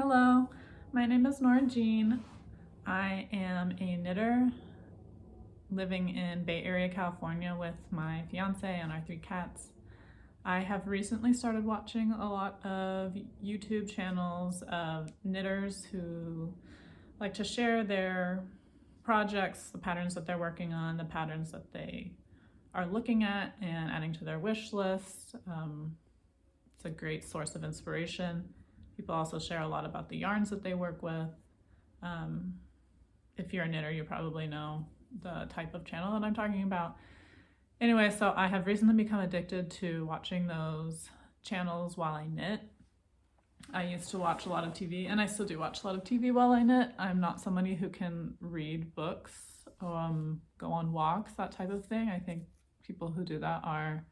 Hello, my name is Nora Jean. I am a knitter living in Bay Area, California with my fiance and our 3 cats. I have recently started watching a lot of YouTube channels of knitters who like to share their projects, the patterns that they're working on, the patterns that they are looking at and adding to their wish list. It's a great source of inspiration. People also share a lot about the yarns that they work with. If you're a knitter, you probably know the type of channel that I'm talking about. Anyway, so I have recently become addicted to watching those channels while I knit. I used to watch a lot of TV, and I still do watch a lot of TV while I knit. I'm not somebody who can read books, go on walks, that type of thing. I think people who do that are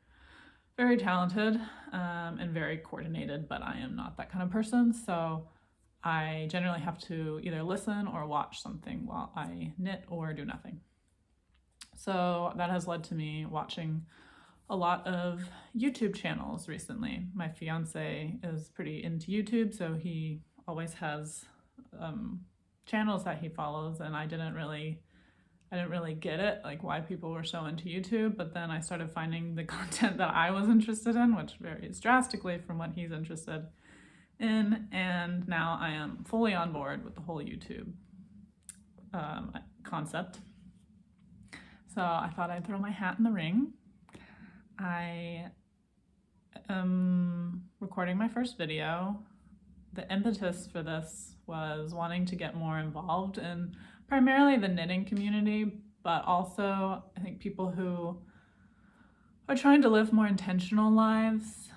very talented and very coordinated, but I am not that kind of person. So I generally have to either listen or watch something while I knit or do nothing. So that has led to me watching a lot of YouTube channels recently. My fiance is pretty into YouTube, so he always has channels that he follows, and I didn't really get it, like why people were so into YouTube, but then I started finding the content that I was interested in, which varies drastically from what he's interested in, and now I am fully on board with the whole YouTube concept. So I thought I'd throw my hat in the ring. I am recording my first video. The impetus for this was wanting to get more involved in primarily the knitting community, but also I think people who are trying to live more intentional lives,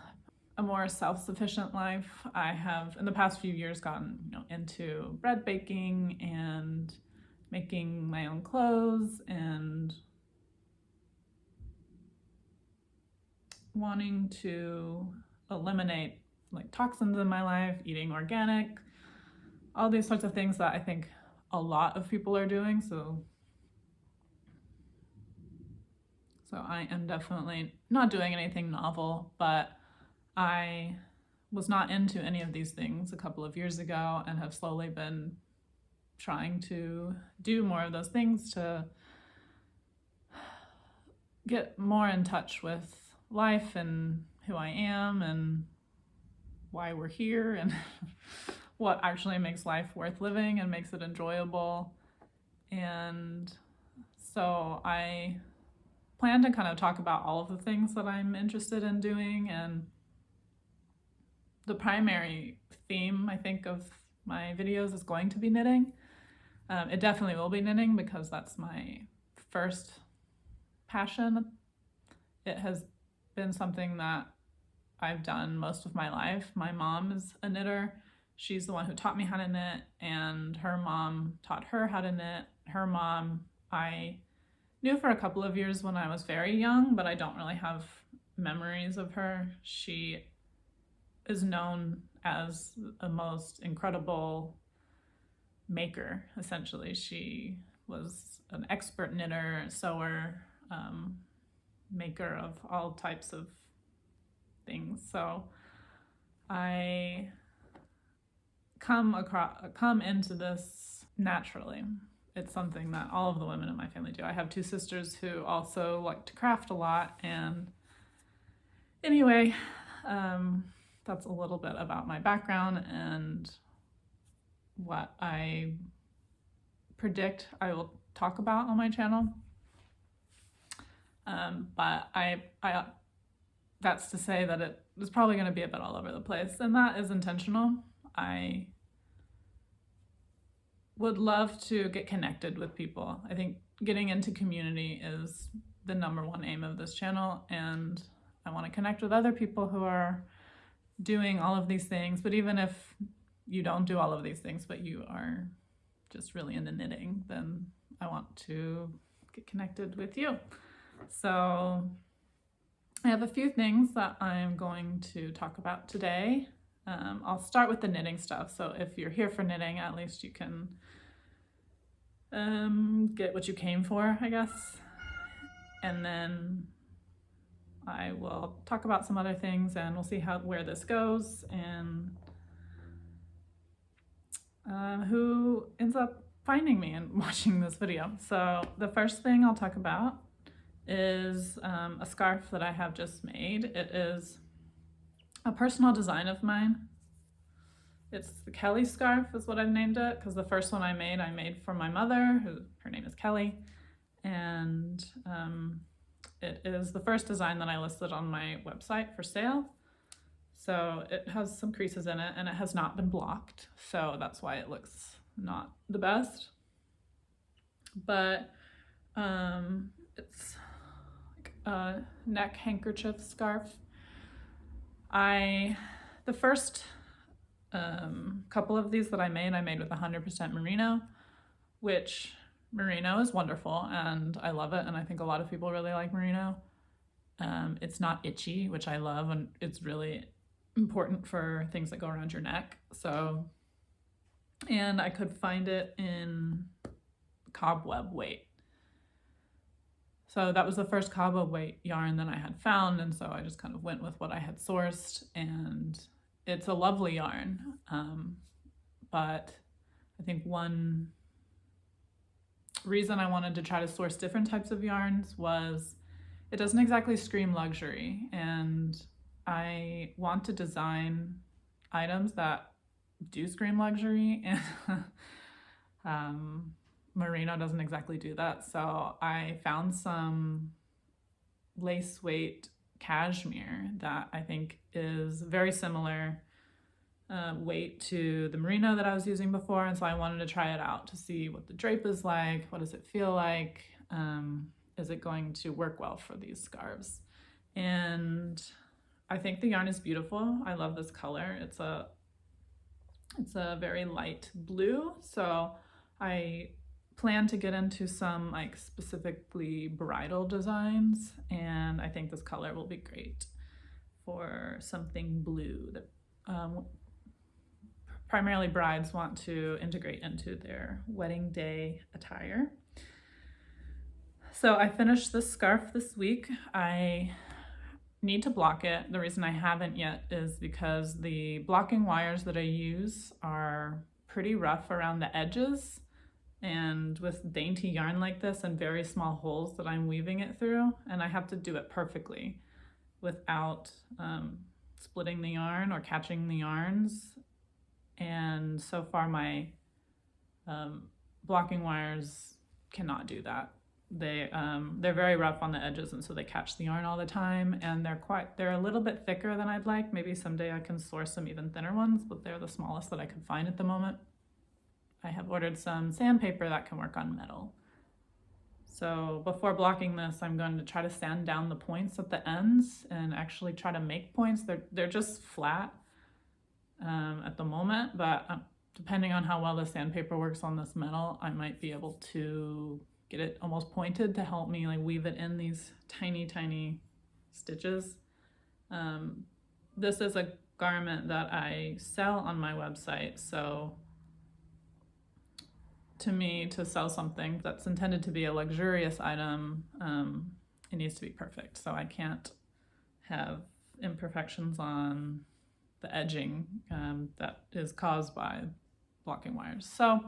a more self-sufficient life. I have in the past few years gotten into bread baking and making my own clothes and wanting to eliminate like toxins in my life, eating organic, all these sorts of things that I think a lot of people are doing. So I am definitely not doing anything novel, but I was not into any of these things a couple of years ago and have slowly been trying to do more of those things to get more in touch with life and who I am and why we're here and what actually makes life worth living and makes it enjoyable. And so I plan to kind of talk about all of the things that I'm interested in doing, and the primary theme, I think, of my videos is going to be knitting. It definitely will be knitting because that's my first passion. It has been something that I've done most of my life. My mom is a knitter. She's the one who taught me how to knit, and her mom taught her how to knit. Her mom, I knew for a couple of years when I was very young, but I don't really have memories of her. She is known as a most incredible maker, essentially. She was an expert knitter, sewer, maker of all types of things. So I come into this naturally. It's something that all of the women in my family do. I have 2 sisters who also like to craft a lot, and anyway, that's a little bit about my background and what I predict I will talk about on my channel. But I that's to say that it is probably going to be a bit all over the place, and that is intentional. I would love to get connected with people. I think getting into community is the #1 aim of this channel, and I want to connect with other people who are doing all of these things. But even if you don't do all of these things, but you are just really into knitting, then I want to get connected with you. So I have a few things that I'm going to talk about today. I'll start with the knitting stuff. So if you're here for knitting, at least you can get what you came for, I guess. And then I will talk about some other things, and we'll see where this goes. And who ends up finding me and watching this video. So the first thing I'll talk about is a scarf that I have just made. It is a personal design of mine. It's the Kelly scarf is what I've named it, because the first one I made for my mother, her name is Kelly, and it is the first design that I listed on my website for sale. So it has some creases in it and it has not been blocked, so that's why it looks not the best. But it's like a neck handkerchief scarf. The first couple of these that I made with 100% merino, which merino is wonderful and I love it, and I think a lot of people really like merino. It's not itchy, which I love, and it's really important for things that go around your neck. So, and I could find it in cobweb weight. So that was the first cobweb weight yarn that I had found, and so I just kind of went with what I had sourced, and it's a lovely yarn. But I think one reason I wanted to try to source different types of yarns was it doesn't exactly scream luxury, and I want to design items that do scream luxury, and merino doesn't exactly do that. So I found some lace weight cashmere that I think is very similar weight to the merino that I was using before, and so I wanted to try it out to see what the drape is like, what does it feel like, is it going to work well for these scarves. And I think the yarn is beautiful. I love this color. It's a very light blue, so I plan to get into some like specifically bridal designs, and I think this color will be great for something blue that primarily brides want to integrate into their wedding day attire. So I finished this scarf this week. I need to block it. The reason I haven't yet is because the blocking wires that I use are pretty rough around the edges, and with dainty yarn like this and very small holes that I'm weaving it through, and I have to do it perfectly without splitting the yarn or catching the yarns. And so far my blocking wires cannot do that. They're very rough on the edges, and so they catch the yarn all the time, and they're a little bit thicker than I'd like. Maybe someday I can source some even thinner ones, but they're the smallest that I could find at the moment. I have ordered some sandpaper that can work on metal. So before blocking this, I'm going to try to sand down the points at the ends and actually try to make points. They're just flat at the moment, but depending on how well the sandpaper works on this metal, I might be able to get it almost pointed to help me like weave it in these tiny, tiny stitches. This is a garment that I sell on my website, so to me, to sell something that's intended to be a luxurious item, it needs to be perfect. So I can't have imperfections on the edging that is caused by blocking wires. So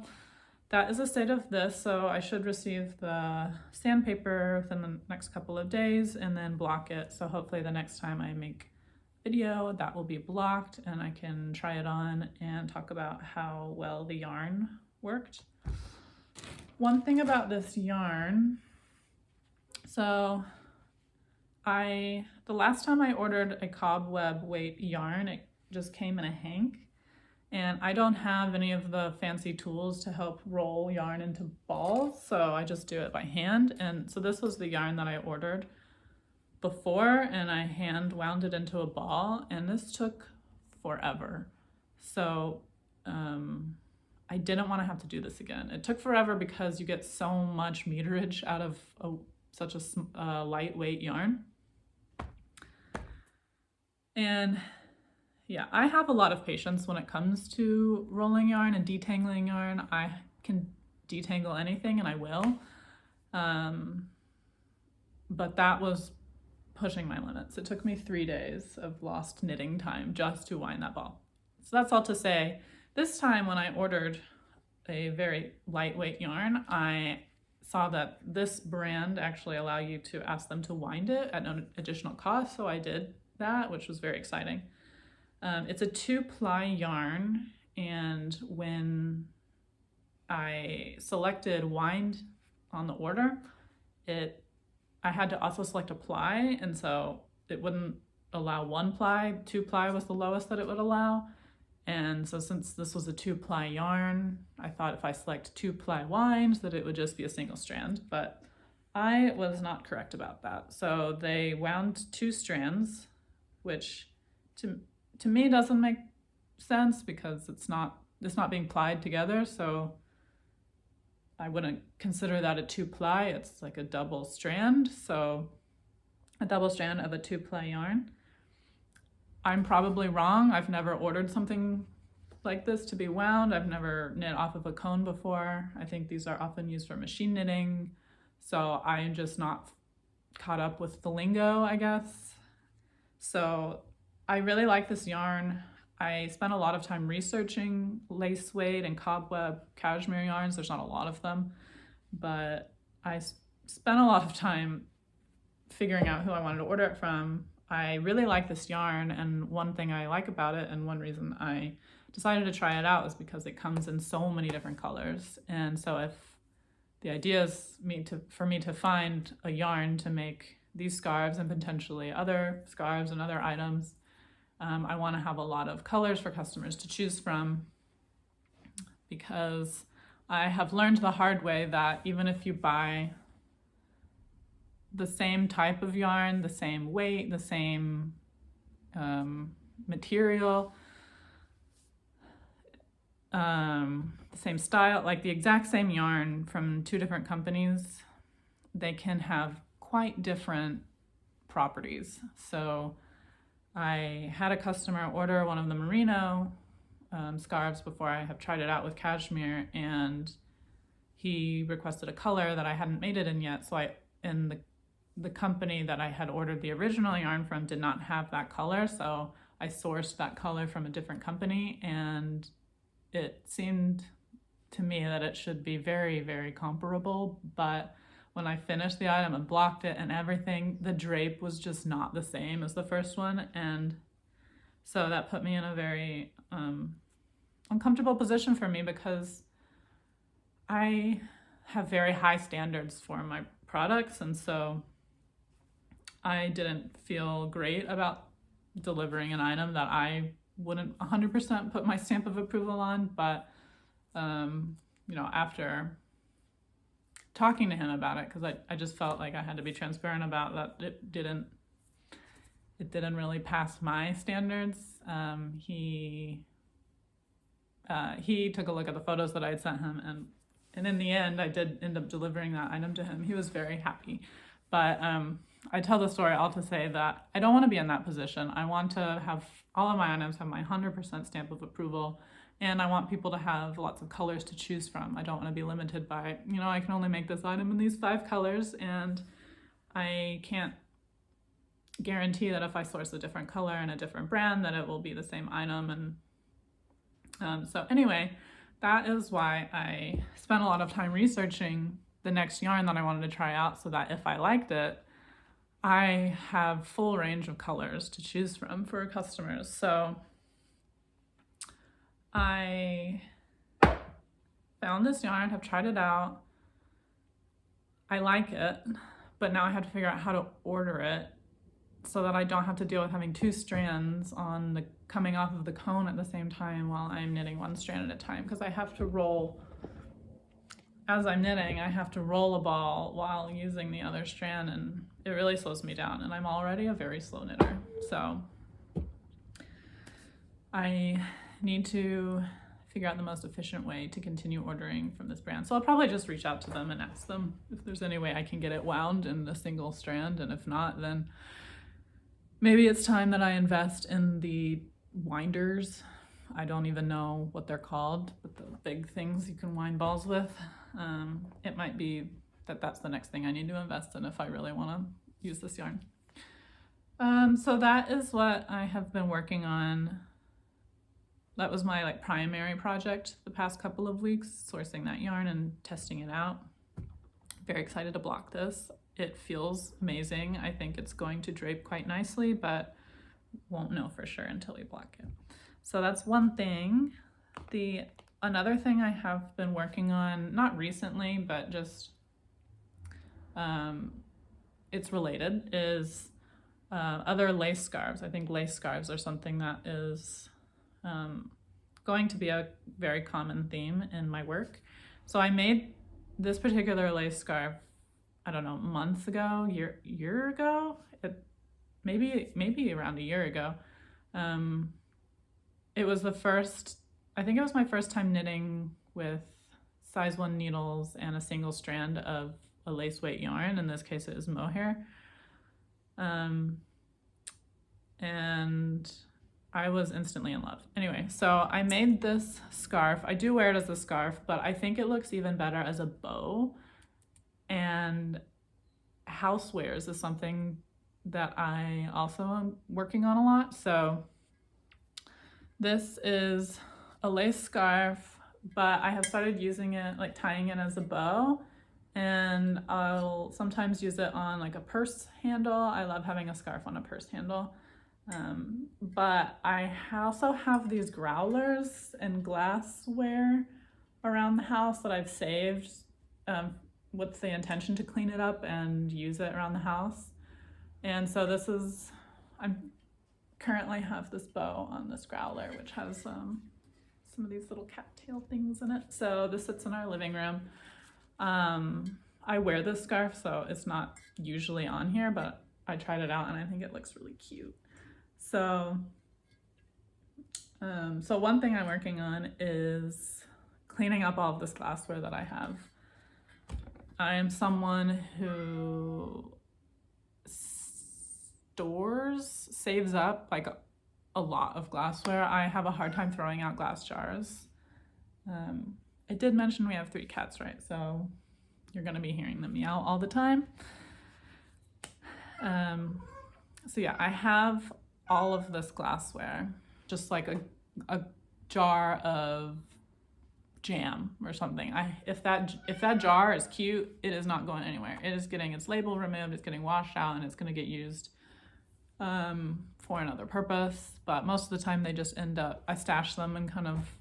that is the state of this. So I should receive the sandpaper within the next couple of days and then block it. So hopefully the next time I make a video, that will be blocked and I can try it on and talk about how well the yarn worked. One thing about this yarn, so the last time I ordered a cobweb weight yarn, it just came in a hank, and I don't have any of the fancy tools to help roll yarn into balls, so I just do it by hand. And so this was the yarn that I ordered before, and I hand wound it into a ball, and this took forever. So I didn't want to have to do this again. It took forever because you get so much meterage out of such a lightweight yarn. And yeah, I have a lot of patience when it comes to rolling yarn and detangling yarn. I can detangle anything and I will. But that was pushing my limits. It took me 3 days of lost knitting time just to wind that ball. So that's all to say, this time when I ordered a very lightweight yarn. I saw that this brand actually allow you to ask them to wind it at no additional cost, so I did that, which was very exciting. It's a 2-ply yarn, and when I selected wind on the order, I had to also select a ply, and so it wouldn't allow 1 ply. 2-ply was the lowest that it would allow. And so since this was a 2-ply yarn, I thought if I select 2-ply wind that it would just be a single strand, but I was not correct about that. So they wound 2 strands, which to me doesn't make sense because it's not being plied together. So I wouldn't consider that a 2-ply. It's like a double strand. So a double strand of a 2-ply yarn. I'm probably wrong. I've never ordered something like this to be wound. I've never knit off of a cone before. I think these are often used for machine knitting. So I'm just not caught up with the lingo, I guess. So I really like this yarn. I spent a lot of time researching lace weight and cobweb cashmere yarns. There's not a lot of them, but I spent a lot of time figuring out who I wanted to order it from. I really like this yarn, and one thing I like about it, and one reason I decided to try it out, is because it comes in so many different colors. And so if the idea is for me to find a yarn to make these scarves and potentially other scarves and other items, I want to have a lot of colors for customers to choose from, because I have learned the hard way that even if you buy the same type of yarn, the same weight, the same material, the same style, like the exact same yarn from 2 different companies, they can have quite different properties. So I had a customer order one of the merino scarves before I have tried it out with cashmere, and he requested a color that I hadn't made it in yet. So the company that I had ordered the original yarn from did not have that color, so I sourced that color from a different company, and it seemed to me that it should be very, very comparable, but when I finished the item and blocked it and everything, the drape was just not the same as the first one, and so that put me in a very uncomfortable position for me, because I have very high standards for my products, and so I didn't feel great about delivering an item that I wouldn't 100% put my stamp of approval on. But after talking to him about it, because I just felt like I had to be transparent about that it didn't really pass my standards. He took a look at the photos that I had sent him, and in the end I did end up delivering that item to him. He was very happy. But I tell the story all to say that I don't want to be in that position. I want to have all of my items have my 100% stamp of approval, and I want people to have lots of colors to choose from. I don't want to be limited by, I can only make this item in these 5 colors, and I can't guarantee that if I source a different color and a different brand that it will be the same item. And so anyway, that is why I spent a lot of time researching the next yarn that I wanted to try out, so that if I liked it, I have full range of colors to choose from for customers. So I found this yarn, have tried it out. I like it, but now I have to figure out how to order it so that I don't have to deal with having 2 strands coming off of the cone at the same time while I'm knitting 1 strand at a time, because I have to roll. As I'm knitting, I have to roll a ball while using the other strand, and it really slows me down, and I'm already a very slow knitter. So I need to figure out the most efficient way to continue ordering from this brand. So I'll probably just reach out to them and ask them if there's any way I can get it wound in a single strand, and if not, then maybe it's time that I invest in the winders. I don't even know what they're called, but the big things you can wind balls with. It might be that's the next thing I need to invest in if I really want to use this yarn. So that is what I have been working on that was my like primary project the past couple of weeks, sourcing that yarn and testing it out. Very excited to block this. It feels amazing. I think it's going to drape quite nicely, but won't know for sure until we block it. So that's one thing. Another thing I have been working on, not recently, but just it's related, is other lace scarves. I think lace scarves are something that is going to be a very common theme in my work. So I made this particular lace scarf, I don't know, months ago, year ago, maybe around a year ago. It was I think it was my first time knitting with size 1 needles and a single strand of a lace weight yarn. In this case, it is mohair. And I was instantly in love. Anyway, so I made this scarf. I do wear it as a scarf, but I think it looks even better as a bow. And housewares is something that I also am working on a lot. So this is a lace scarf, but I have started using it, like tying it as a bow, and I'll sometimes use it on like a purse handle. I love having a scarf on a purse handle. But I also have these growlers and glassware around the house that I've saved with the intention to clean it up and use it around the house. And so I currently have this bow on this growler, which has some of these little cattail things in it. So this sits in our living room. I wear this scarf, so it's not usually on here, but I tried it out and I think it looks really cute. So one thing I'm working on is cleaning up all of this glassware that I have. I am someone who saves up like a lot of glassware. I have a hard time throwing out glass jars. I did mention we have 3 cats, right? So you're gonna be hearing them meow all the time. So yeah, I have all of this glassware, just like a jar of jam or something. If that jar is cute, it is not going anywhere. It is getting its label removed, it's getting washed out, and it's gonna get used for another purpose. But most of the time they just end up, I stash them in kind of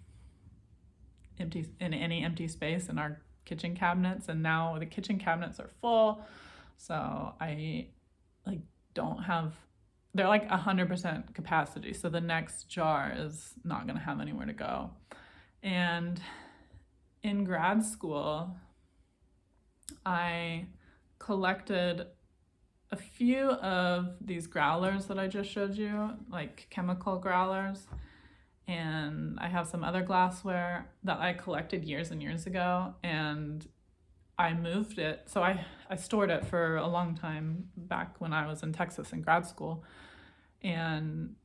any empty space in our kitchen cabinets, and now the kitchen cabinets are full, so I like don't have, they're like 100% capacity, so the next jar is not gonna have anywhere to go. And in grad school, I collected a few of these growlers that I just showed you, like chemical growlers, and I have some other glassware that I collected years and years ago, and I moved it. So I stored it for a long time back when I was in Texas in grad school, and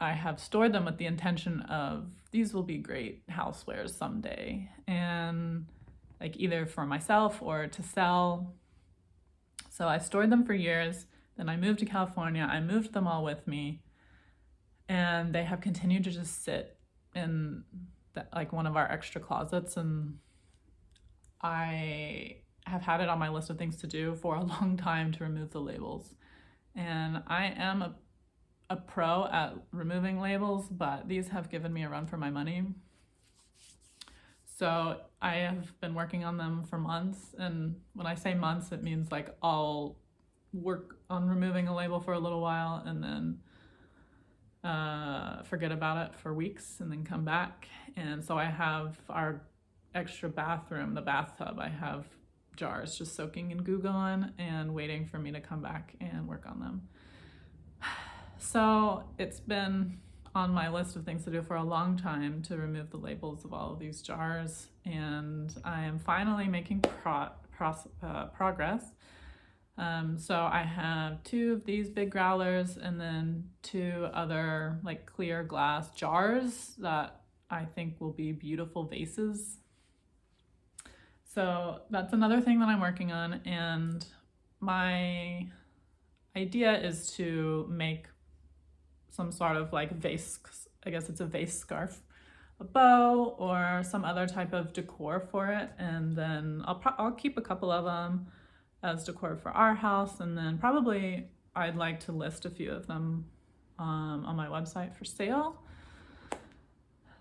I have stored them with the intention of these will be great housewares someday, and like either for myself or to sell. So I stored them for years. Then I moved to California. I moved them all with me, and they have continued to just sit in like one of our extra closets, and I have had it on my list of things to do for a long time to remove the labels. And I am a pro at removing labels, but these have given me a run for my money. So I have been working on them for months, and when I say months, it means like I'll work on removing a label for a little while and then forget about it for weeks and then come back. And so I have our extra bathroom, the bathtub, I have jars just soaking in Goo Gone and waiting for me to come back and work on them. So it's been on my list of things to do for a long time to remove the labels of all of these jars, and I am finally making progress. So I have 2 of these big growlers and then 2 other like clear glass jars that I think will be beautiful vases. So that's another thing that I'm working on, and my idea is to make some sort of like vase, I guess it's a vase scarf, a bow or some other type of decor for it, and then I'll keep a couple of them as decor for our house, and then probably I'd like to list a few of them on my website for sale.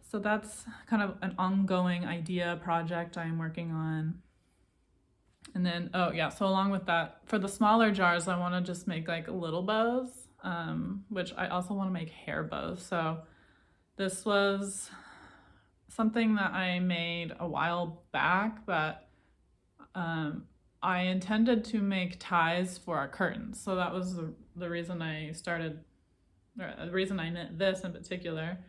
So that's kind of an ongoing idea project I'm working on. And then, oh yeah, so along with that, for the smaller jars, I want to just make like little bows, which I also want to make hair bows. So this was something that I made a while back, but I intended to make ties for our curtains. So that was the reason I started, or the reason I knit this in particular.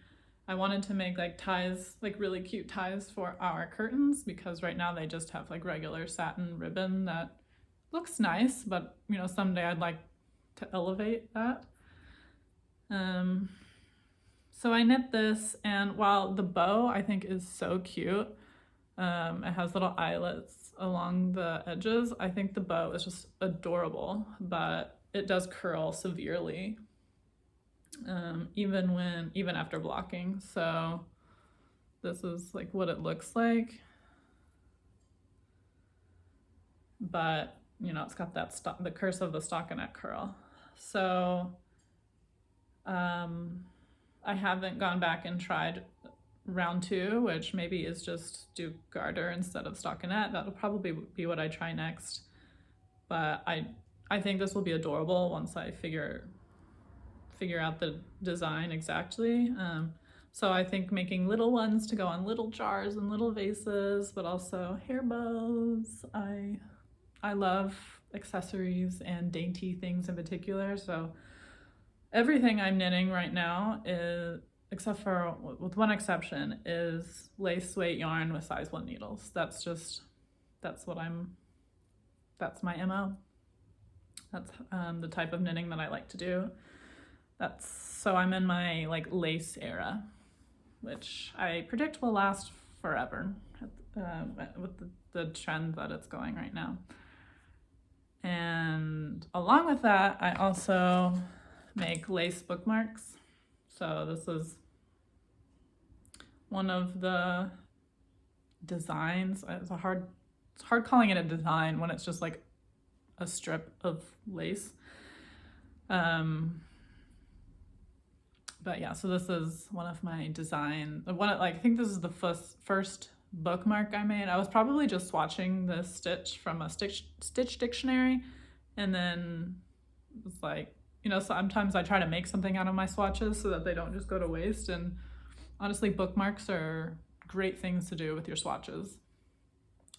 I wanted to make like ties, like really cute ties for our curtains, because right now they just have like regular satin ribbon that looks nice, but you know, someday I'd like to elevate that. So I knit this, and while the bow I think is so cute, it has little eyelets along the edges, I think the bow is just adorable, but it does curl severely, even after blocking. So this is like what it looks like, but you know, it's got that the curse of the stockinette curl. So I haven't gone back and tried round 2, which maybe is just do garter instead of stockinette. That'll probably be what I try next, but I think this will be adorable once I figure out the design exactly. So I think making little ones to go on little jars and little vases, but also hair bows. I love accessories and dainty things in particular, so everything I'm knitting right now is, except for with one exception, is lace weight yarn with size 1 needles. That's my MO. That's the type of knitting that I like to do. So I'm in my like lace era, which I predict will last forever with the trend that it's going right now. And along with that, I also make lace bookmarks. So this is one of the designs. It's hard calling it a design when it's just like a strip of lace. But yeah, so this is one of my design. I think this is the first bookmark I made. I was probably just swatching this stitch from a stitch dictionary, and then it's like, you know, sometimes I try to make something out of my swatches so that they don't just go to waste. And honestly, bookmarks are great things to do with your swatches,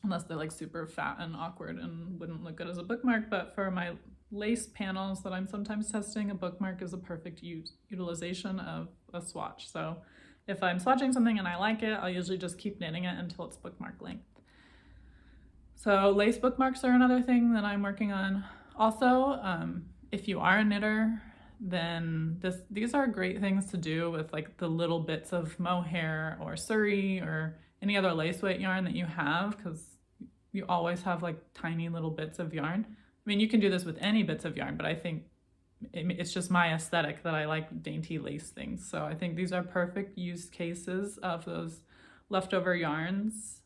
unless they're like super fat and awkward and wouldn't look good as a bookmark. But for my lace panels that I'm sometimes testing, a bookmark is a perfect utilization of a swatch. So if I'm swatching something and I like it, I'll usually just keep knitting it until it's bookmark length. So lace bookmarks are another thing that I'm working on. Also, if you are a knitter, then these are great things to do with like the little bits of mohair or suri or any other lace weight yarn that you have, because you always have like tiny little bits of yarn. I mean, you can do this with any bits of yarn, but I think it's just my aesthetic that I like dainty lace things. So I think these are perfect use cases of those leftover yarns.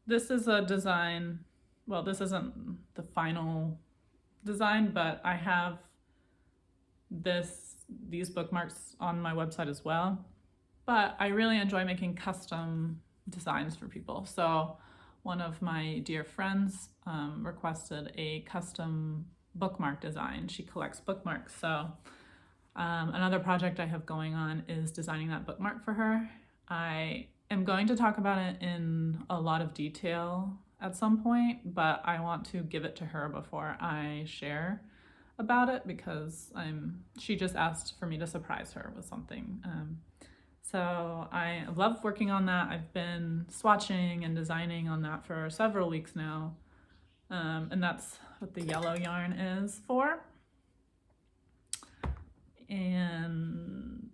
This is a design, well, this isn't the final design, but I have these bookmarks on my website as well. But I really enjoy making custom designs for people. So one of my dear friends requested a custom bookmark design. She collects bookmarks. So another project I have going on is designing that bookmark for her. I am going to talk about it in a lot of detail at some point, but I want to give it to her before I share about it, because she just asked for me to surprise her with something. So I love working on that. I've been swatching and designing on that for several weeks now. And that's what the yellow yarn is for. And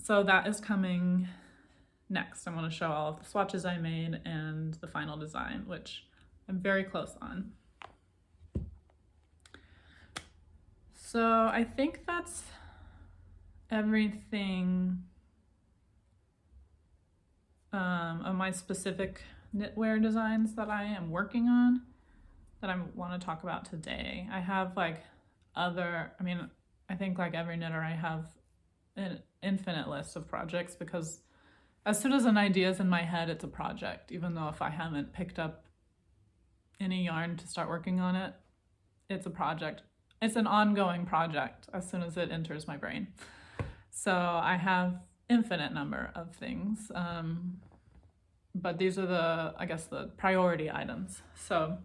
so that is coming next. I want to show all of the swatches I made and the final design, which I'm very close on. So I think that's everything of my specific knitwear designs that I am working on that I want to talk about today. I have like I think like every knitter, I have an infinite list of projects because as soon as an idea is in my head, it's a project. Even though if I haven't picked up any yarn to start working on it, it's a project. It's an ongoing project as soon as it enters my brain. So I have infinite number of things, but these are the priority items. So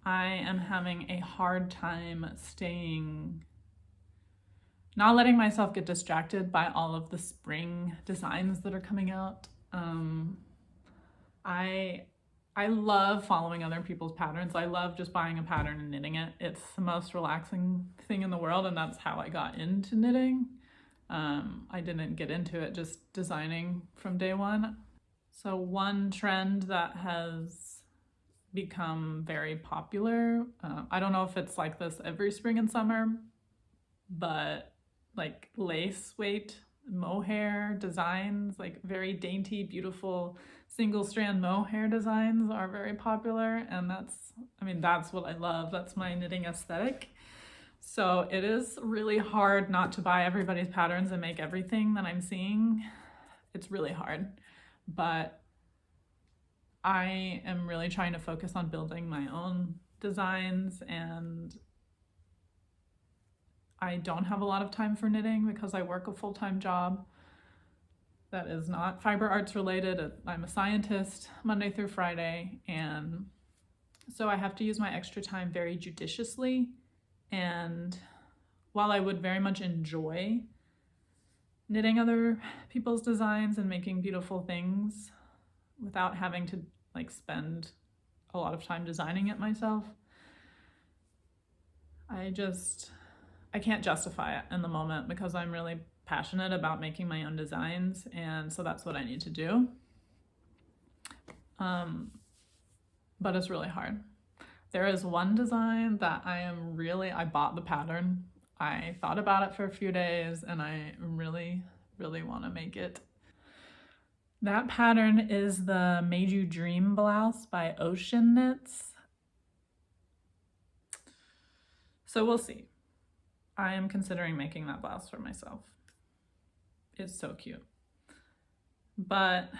I am having a hard time not letting myself get distracted by all of the spring designs that are coming out. I love following other people's patterns. I love just buying a pattern and knitting it. It's the most relaxing thing in the world, and that's how I got into knitting. I didn't get into it just designing from day one. So one trend that has become very popular, I don't know if it's like this every spring and summer, but like lace weight mohair designs, like very dainty, beautiful single strand mohair designs are very popular, and that's what I love. That's my knitting aesthetic. So it is really hard not to buy everybody's patterns and make everything that I'm seeing. It's really hard, but I am really trying to focus on building my own designs, and I don't have a lot of time for knitting because I work a full-time job that is not fiber arts related. I'm a scientist Monday through Friday, and so I have to use my extra time very judiciously. And while I would very much enjoy knitting other people's designs and making beautiful things without having to like spend a lot of time designing it myself, I can't justify it in the moment because I'm really passionate about making my own designs, and so that's what I need to do. But it's really hard. There is one design that I bought the pattern. I thought about it for a few days, and I really, really want to make it. That pattern is the Made You Dream blouse by Ocean Knits. So we'll see. I am considering making that blouse for myself. It's so cute. But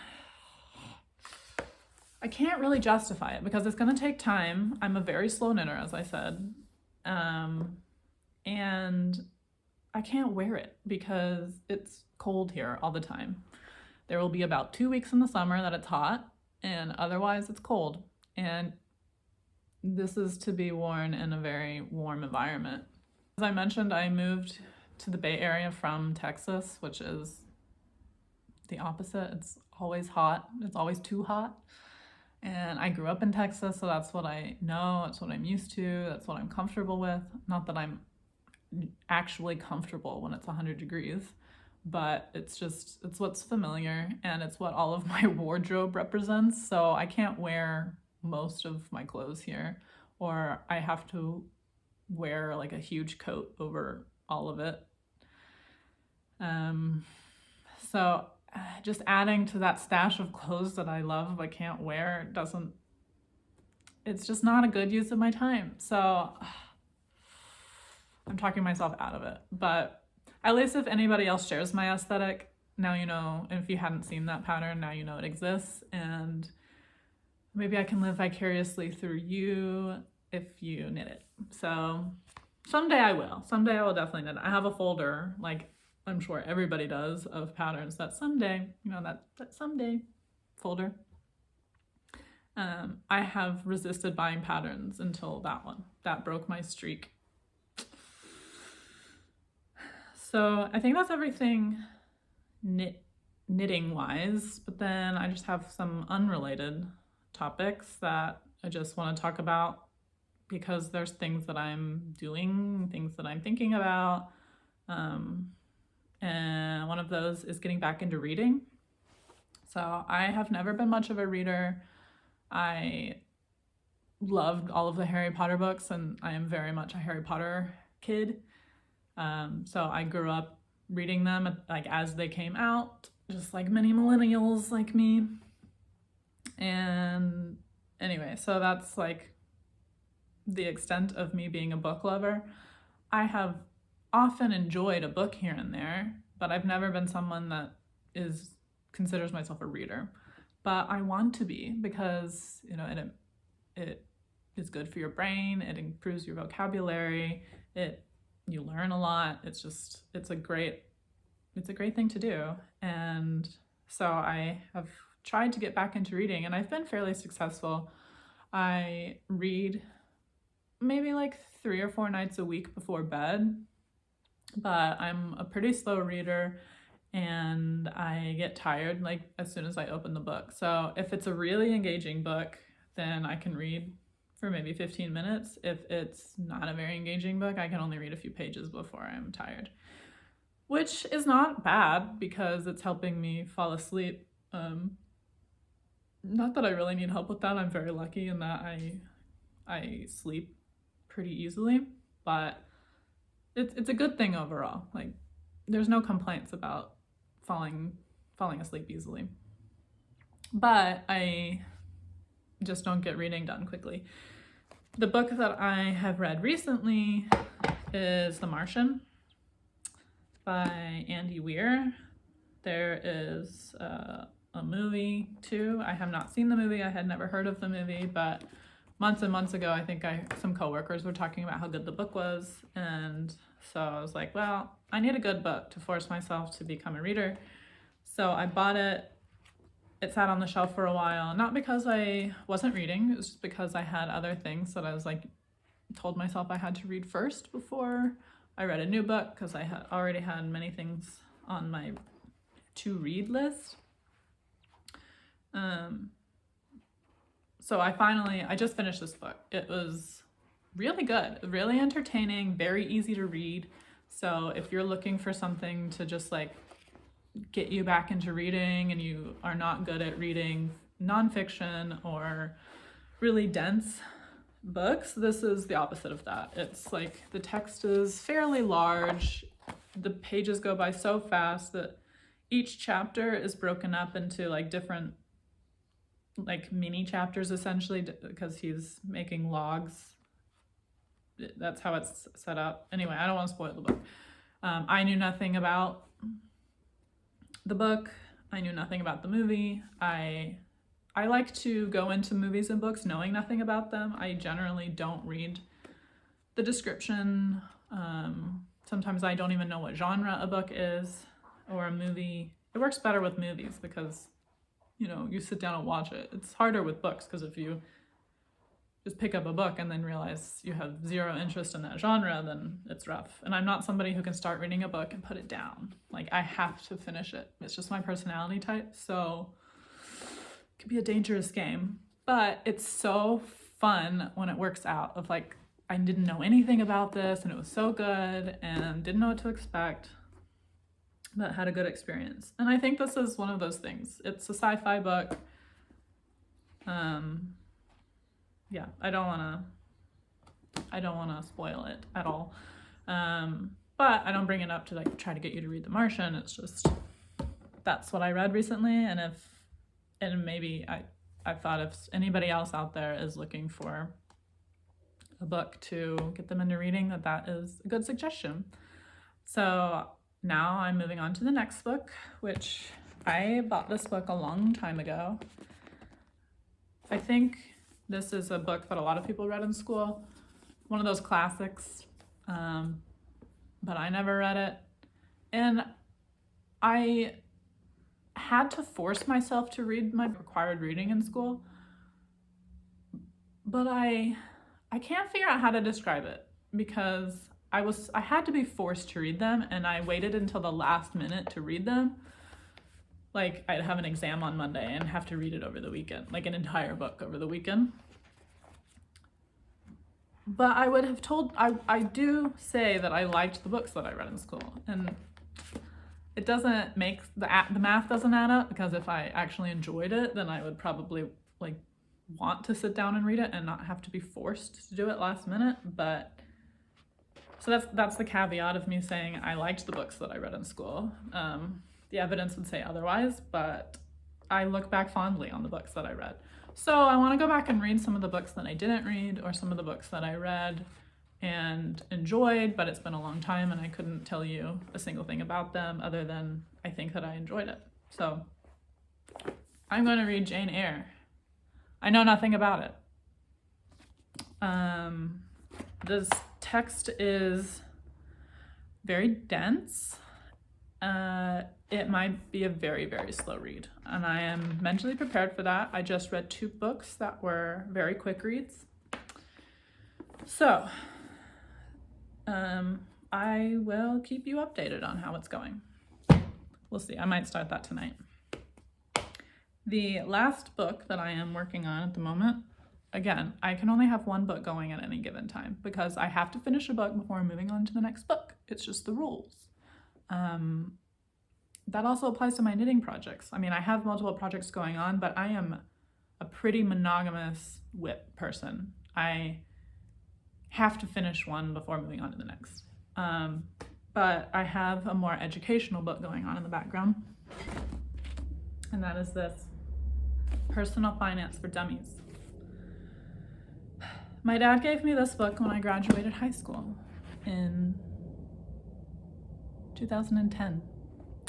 I can't really justify it because it's going to take time. I'm a very slow knitter, as I said. And I can't wear it because it's cold here all the time. There will be about 2 weeks in the summer that it's hot, and otherwise it's cold. And this is to be worn in a very warm environment. As I mentioned, I moved to the Bay Area from Texas, which is the opposite. It's always hot. It's always too hot. And I grew up in Texas, so that's what I know. That's what I'm used to. That's what I'm comfortable with. Not that I'm actually comfortable when it's 100 degrees, but it's what's familiar, and it's what all of my wardrobe represents. So I can't wear most of my clothes here, or I have to wear like a huge coat over all of it. So just adding to that stash of clothes that I love but can't wear it's just not a good use of my time. So I'm talking myself out of it. But at least if anybody else shares my aesthetic, now you know. If you hadn't seen that pattern, now you know it exists, and maybe I can live vicariously through you if you knit it. So someday I will. Someday I will definitely knit it. I have a folder, like I'm sure everybody does, of patterns that someday, that someday folder. I have resisted buying patterns until that one. That broke my streak. So I think that's everything knitting wise, but then I just have some unrelated topics that I just want to talk about because there's things that I'm doing, things that I'm thinking about. And one of those is getting back into reading. So I have never been much of a reader. I loved all of the Harry Potter books, and I am very much a Harry Potter kid. So I grew up reading them like as they came out, just like many millennials like me. And anyway, so that's like the extent of me being a book lover. I have often enjoyed a book here and there, but I've never been someone that considers myself a reader. But I want to be, because it is good for your brain, it improves your vocabulary, you learn a lot. It's a great thing to do. And so I have tried to get back into reading, and I've been fairly successful. I read maybe like 3 or 4 nights a week before bed, but I'm a pretty slow reader and I get tired like as soon as I open the book. So if it's a really engaging book, then I can read for maybe 15 minutes. If it's not a very engaging book, I can only read a few pages before I'm tired, which is not bad because it's helping me fall asleep. Not that I really need help with that. I'm very lucky in that I sleep pretty easily, but it's a good thing overall. Like, there's no complaints about falling asleep easily. But I just don't get reading done quickly. The book that I have read recently is The Martian by Andy Weir. There is a movie too. I have not seen the movie. I had never heard of the movie, but months and months ago, I think some coworkers were talking about how good the book was, and so I was like, well, I need a good book to force myself to become a reader. So I bought it. It sat on the shelf for a while, not because I wasn't reading, it was just because I had other things that I was like, told myself I had to read first before I read a new book, because I had already had many things on my to read list. So I just finished this book. It was really good, really entertaining, very easy to read. So if you're looking for something to just like get you back into reading and you are not good at reading nonfiction or really dense books, this is the opposite of that. It's like the text is fairly large. The pages go by so fast that each chapter is broken up into like different like mini chapters essentially, because he's making logs. That's how it's set up. Anyway, I don't want to spoil the book. I knew nothing about the book. I knew nothing about the movie. I like to go into movies and books knowing nothing about them. I generally don't read the description. Sometimes I don't even know what genre a book is or a movie. It works better with movies because you sit down and watch it. It's harder with books because if you just pick up a book and then realize you have zero interest in that genre, then it's rough. And I'm not somebody who can start reading a book and put it down. Like, I have to finish it. It's just my personality type, so it can be a dangerous game. But it's so fun when it works out, of like, I didn't know anything about this and it was so good and didn't know what to expect, but had a good experience. And I think this is one of those things. It's a sci-fi book. Yeah, I don't want to spoil it at all. But I don't bring it up to like try to get you to read The Martian. It's just, that's what I read recently. And maybe I thought if anybody else out there is looking for a book to get them into reading, that is a good suggestion. So now I'm moving on to the next book, which I bought this book a long time ago. I think this is a book that a lot of people read in school, one of those classics, but I never read it. And I had to force myself to read my required reading in school, but I can't figure out how to describe it, because I had to be forced to read them, and I waited until the last minute to read them. Like, I'd have an exam on Monday and have to read it over the weekend, like an entire book over the weekend. But I would have I do say that I liked the books that I read in school, and it doesn't make, the math doesn't add up, because if I actually enjoyed it, then I would probably like want to sit down and read it and not have to be forced to do it last minute. But So that's the caveat of me saying I liked the books that I read in school. The evidence would say otherwise, but I look back fondly on the books that I read. So I want to go back and read some of the books that I didn't read, or some of the books that I read and enjoyed, but it's been a long time and I couldn't tell you a single thing about them other than I think that I enjoyed it. So I'm going to read Jane Eyre. I know nothing about it. This text is very dense. It might be a very, very slow read, and I am mentally prepared for that. I just read 2 books that were very quick reads. So, I will keep you updated on how it's going. We'll see. I might start that tonight. The last book that I am working on at the moment, again, I can only have 1 book going at any given time because I have to finish a book before moving on to the next book. It's just the rules. That also applies to my knitting projects. I mean, I have multiple projects going on, but I am a pretty monogamous WIP person. I have to finish one before moving on to the next. But I have a more educational book going on in the background, and that is this, Personal Finance for Dummies. My dad gave me this book when I graduated high school in 2010.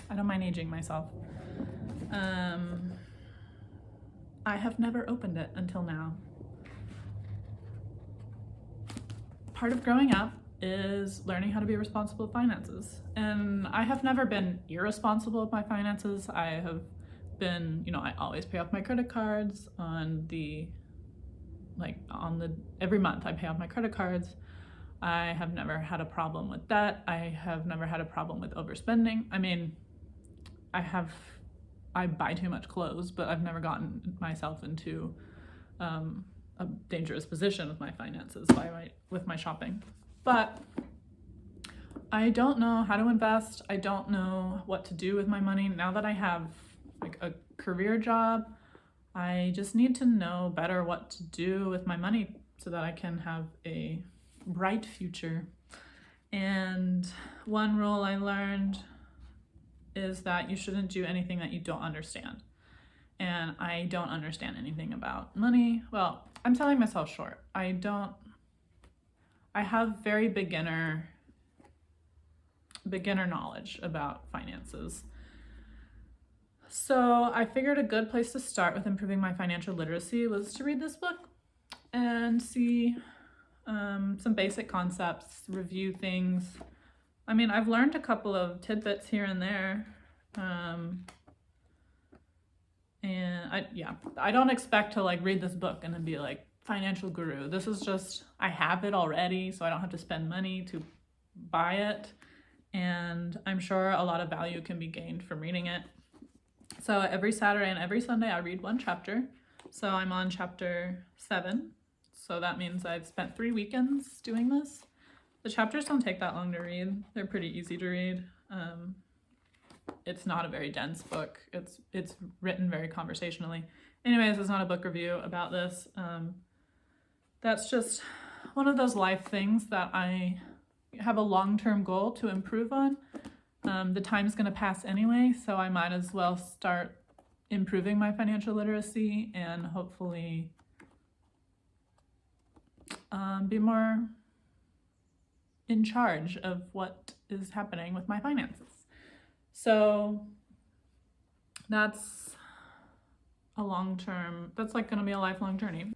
I don't mind aging myself. I have never opened it until now. Part of growing up is learning how to be responsible with finances. And I have never been irresponsible with my finances. I have been, I always pay off my credit cards every month I pay off my credit cards. I have never had a problem with debt. I have never had a problem with overspending. I mean, I buy too much clothes, but I've never gotten myself into a dangerous position with my finances with my shopping. But I don't know how to invest. I don't know what to do with my money. Now that I have like a career job, I just need to know better what to do with my money so that I can have a bright future. And one rule I learned is that you shouldn't do anything that you don't understand. And I don't understand anything about money. Well, I'm selling myself short. I have very beginner knowledge about finances. So I figured a good place to start with improving my financial literacy was to read this book and see some basic concepts, review things. I mean, I've learned a couple of tidbits here and there. I don't expect to read this book and then be like financial guru. This is just, I have it already, so I don't have to spend money to buy it. And I'm sure a lot of value can be gained from reading it. So every Saturday and every Sunday I read 1 chapter. So I'm on chapter 7. So that means I've spent 3 weekends doing this. The chapters don't take that long to read. They're pretty easy to read. It's not a very dense book. It's written very conversationally. Anyways, it's not a book review about this. That's just one of those life things that I have a long-term goal to improve on. The time's going to pass anyway, so I might as well start improving my financial literacy and hopefully be more in charge of what is happening with my finances. So that's going to be a lifelong journey.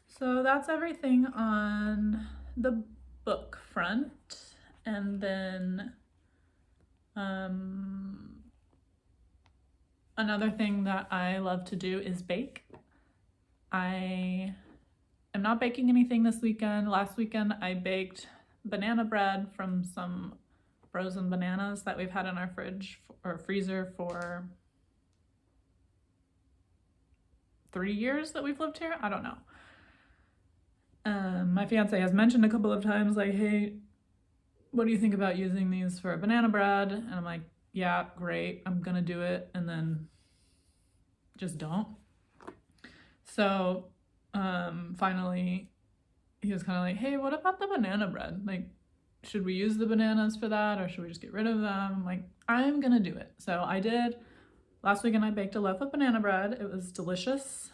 So that's everything on the book front. And then another thing that I love to do is bake. I am not baking anything this weekend. Last weekend I baked banana bread from some frozen bananas that we've had in our fridge or freezer for 3 years that we've lived here. I don't know. My fiance has mentioned a couple of times, like, hey, what do you think about using these for banana bread? And I'm like, yeah, great, I'm gonna do it, and then just don't. So finally he was kind of like, hey, what about the banana bread? Like, should we use the bananas for that or should we just get rid of them? I'm like, I'm gonna do it. So I did. Last weekend I baked a loaf of banana bread. It was delicious.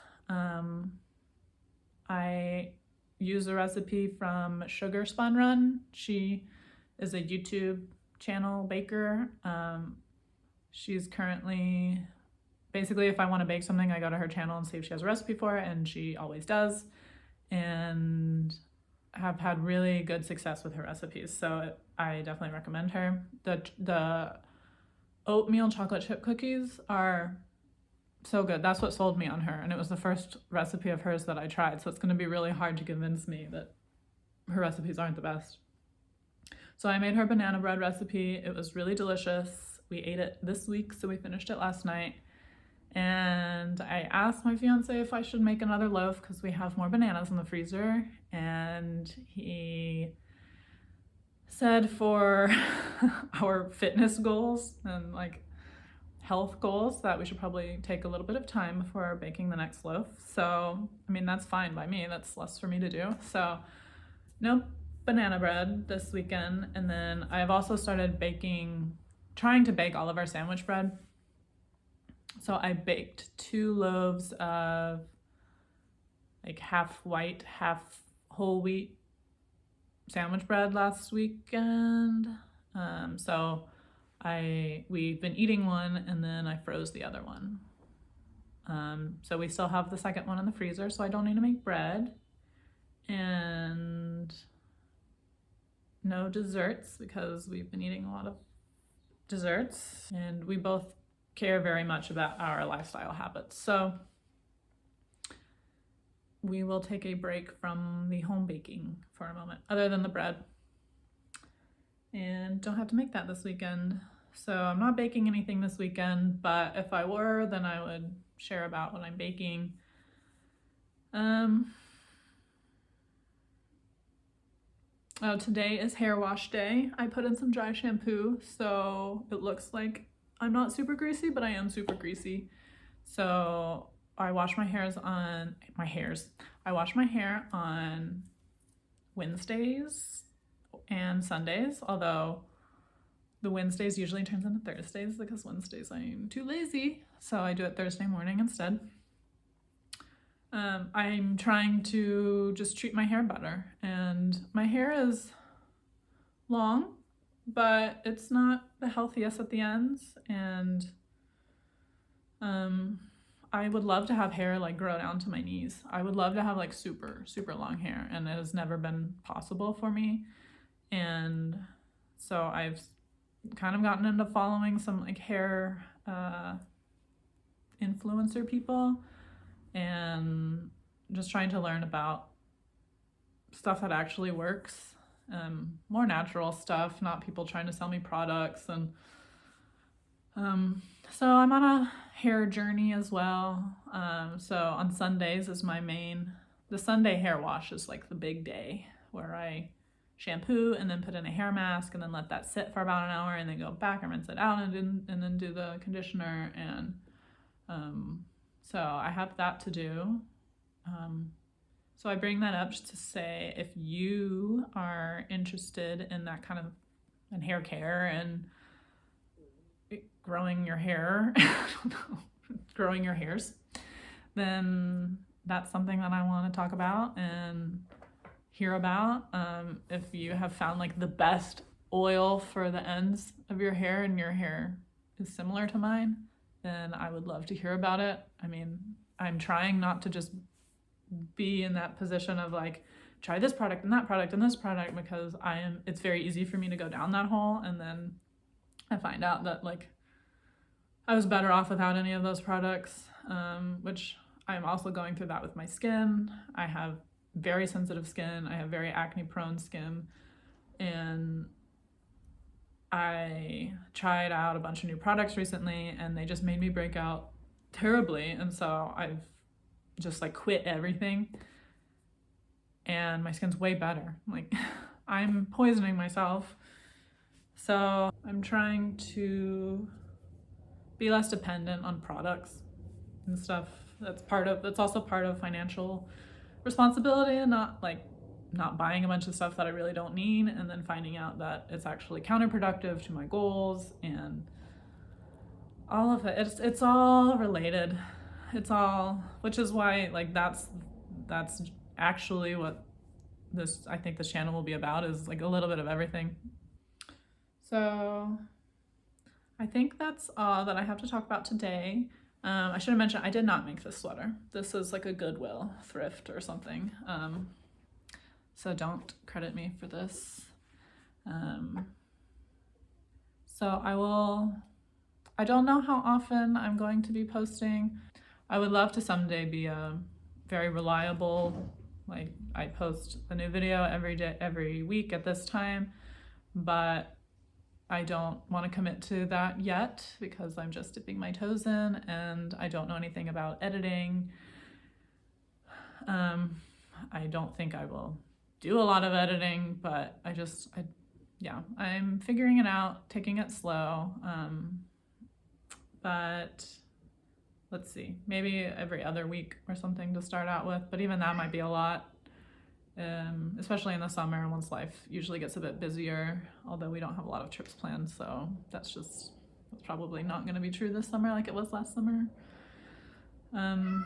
I used a recipe from Sugar Spun Run. She is a YouTube channel baker. She's currently, basically if I want to bake something, I go to her channel and see if she has a recipe for it, and she always does. And have had really good success with her recipes, so I definitely recommend her. The oatmeal chocolate chip cookies are so good. That's what sold me on her, and it was the first recipe of hers that I tried, so it's going to be really hard to convince me that her recipes aren't the best. So I made her banana bread recipe. It was really delicious. We ate it this week, so we finished it last night. And I asked my fiance if I should make another loaf because we have more bananas in the freezer, and he said for our fitness goals and like health goals that we should probably take a little bit of time before baking the next loaf. So I mean, that's fine by me, that's less for me to do. So no banana bread this weekend. And then I've also started trying to bake all of our sandwich bread. So I baked 2 loaves of like half white, half whole wheat sandwich bread last weekend. So we've been eating one and then I froze the other one. So we still have the second one in the freezer, so I don't need to make bread. And no desserts because we've been eating a lot of desserts, and we both care very much about our lifestyle habits. So we will take a break from the home baking for a moment, other than the bread. And don't have to make that this weekend. So I'm not baking anything this weekend, but if I were, then I would share about what I'm baking. Oh, today is hair wash day. I put in some dry shampoo, so it looks like I'm not super greasy, but I am super greasy. So I wash my hair on Wednesdays and Sundays, although the Wednesdays usually turns into Thursdays because Wednesdays I'm too lazy, so I do it Thursday morning instead. I'm trying to just treat my hair better, and my hair is long, but it's not the healthiest at the ends, and I would love to have hair like grow down to my knees. I would love to have like super, super long hair, and it has never been possible for me. And so I've kind of gotten into following some like hair influencer people and just trying to learn about stuff that actually works, more natural stuff, not people trying to sell me products. And so I'm on a hair journey as well. So on Sundays is the Sunday hair wash is like the big day where I shampoo and then put in a hair mask and then let that sit for about an hour and then go back and rinse it out and then do the conditioner. And so I have that to do. So I bring that up just to say, if you are interested in that kind of in hair care and growing your hair, I don't know, growing your hairs, then that's something that I want to talk about and hear about. If you have found like the best oil for the ends of your hair and your hair is similar to mine, then I would love to hear about it. I mean, I'm trying not to just be in that position of like, try this product and that product and this product, because it's very easy for me to go down that hole, and then I find out that like I was better off without any of those products, which I'm also going through that with my skin. I have very sensitive skin. I have very acne prone skin, and I tried out a bunch of new products recently and they just made me break out terribly. And so I've just like quit everything, and my skin's way better. Like I'm poisoning myself. So I'm trying to be less dependent on products and stuff. That's also part of financial responsibility, and not like not buying a bunch of stuff that I really don't need, and then finding out that it's actually counterproductive to my goals, and all of it. It's all related. It's all, which is why like that's actually what I think this channel will be about, is like a little bit of everything. So I think that's all that I have to talk about today. I should have mentioned I did not make this sweater. This is like a Goodwill thrift or something. So don't credit me for this. So I don't know how often I'm going to be posting. I would love to someday be a very reliable, like I post a new video every day, every week at this time, but I don't want to commit to that yet because I'm just dipping my toes in and I don't know anything about editing. I don't think I will do a lot of editing, but I'm figuring it out, taking it slow. But let's see, maybe every other week or something to start out with, but even that might be a lot. Especially in the summer once life usually gets a bit busier, although we don't have a lot of trips planned, so that's probably not going to be true this summer like it was last summer. I'm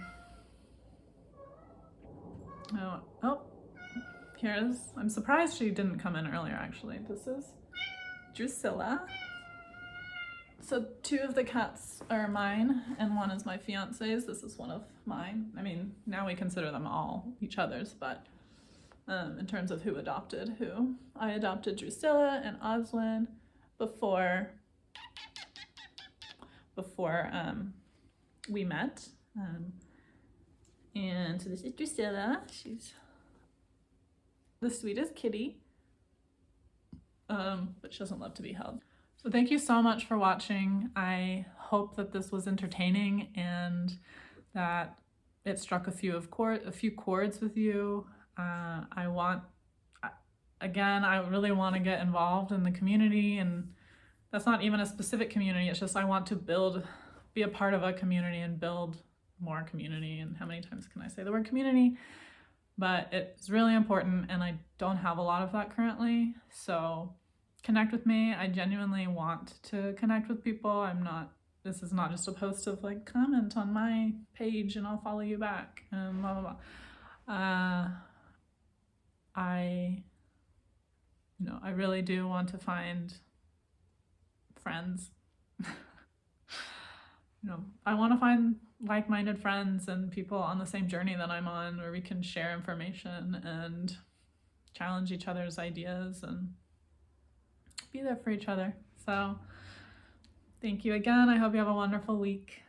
surprised she didn't come in earlier actually. This is Drusilla. So 2 of the cats are mine and 1 is my fiance's. This is one of mine. I mean, now we consider them all each other's, but in terms of who adopted who. I adopted Drusilla and Oslin before we met. And so this is Drusilla. She's the sweetest kitty, but she doesn't love to be held. So thank you so much for watching. I hope that this was entertaining and that it struck a few chords with you. I really want to get involved in the community, and that's not even a specific community. It's just I want to be a part of a community and build more community. And how many times can I say the word community? But it's really important, and I don't have a lot of that currently. So connect with me. I genuinely want to connect with people. This is not just a post of like, comment on my page and I'll follow you back and blah, blah, blah. I really do want to find friends. I want to find like-minded friends and people on the same journey that I'm on, where we can share information and challenge each other's ideas and be there for each other. So thank you again. I hope you have a wonderful week.